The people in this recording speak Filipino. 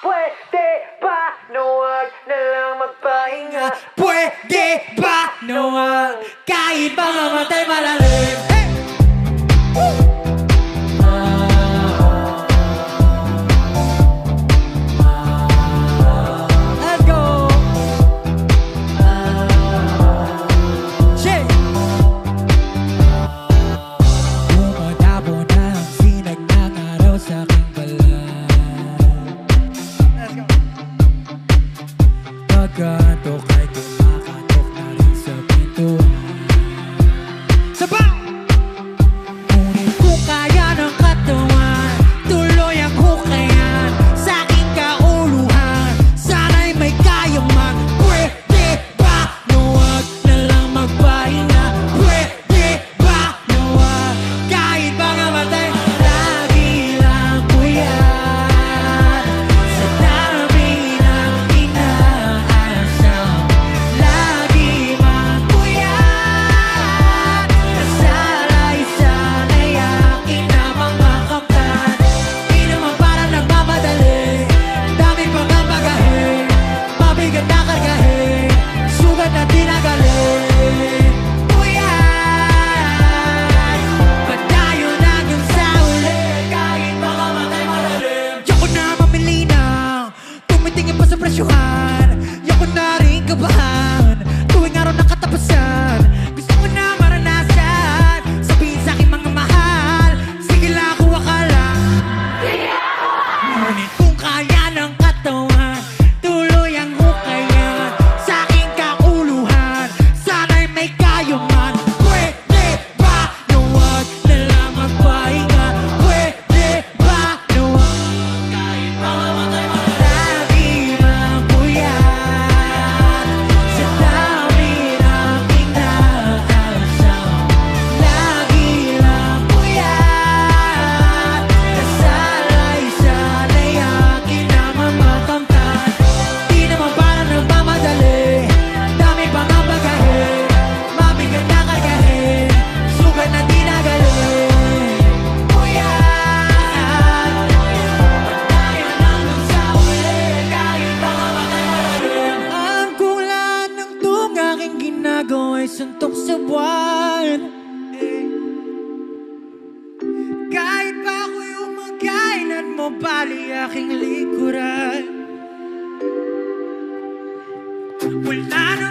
Pwede ba na wag na lang magpahinga? Pwede ba na wag kahit ba mamatay malalim? Hey! Let's go! Shake! Tumatabo na ang sinag ng araw sa aking balat. Let's go! Pagkatok ay kumakatok na rin sa pintuan. Sabaw! Ngunit kung kaya ng katawan, tuloy ang hukayan sa aking kauluhan. Sana'y may kayang man. Pwede ba na wag na lang magpahinga? Pwede ba na wag kahit ba namatay? Lagi lang po yan sa dami ng inaasam. Lagi man po yan nasalay-salay aking na mga kamtan. Di naman parang nagmamadali, dami pang ang bagahe, mabigat na kargahe, sugat na tinagalin. Kuyan, padayo na dun sa uli, kahit baka matay malalim. Yako na mamili na, tumitingin pa sa presyuhan. Yako na rin kabahan, tuwing araw ng katapusan. Gusto ko na maranasan, sabihin sa aking mga mahal, sige lang kuha ka lang. Ngunit kung kaya ng katawan, tuloy ang hukayan sa aking kauluhan. Sana'y may kayo man. Pwede ba na wag na lang magpahinga? Pwede ba na wag kahit pa mamatay malalim? Lagi lang po yan sa dami ng inaasam. Lagi lang po yan nasalay-salay aking na mamakamtan. Di naman parang nagmamadali, dami pang ang bagahe, mabigat na kargahe, sugat na tinagalin. Kuyan, padayo lang dun sa uli, kahit pa mamatay malalim. Ang kulan ng tong aking ginagawa'y suntok sa buwan. Kahit pa ako'y umagainan mo, bali aking likuran. Wala na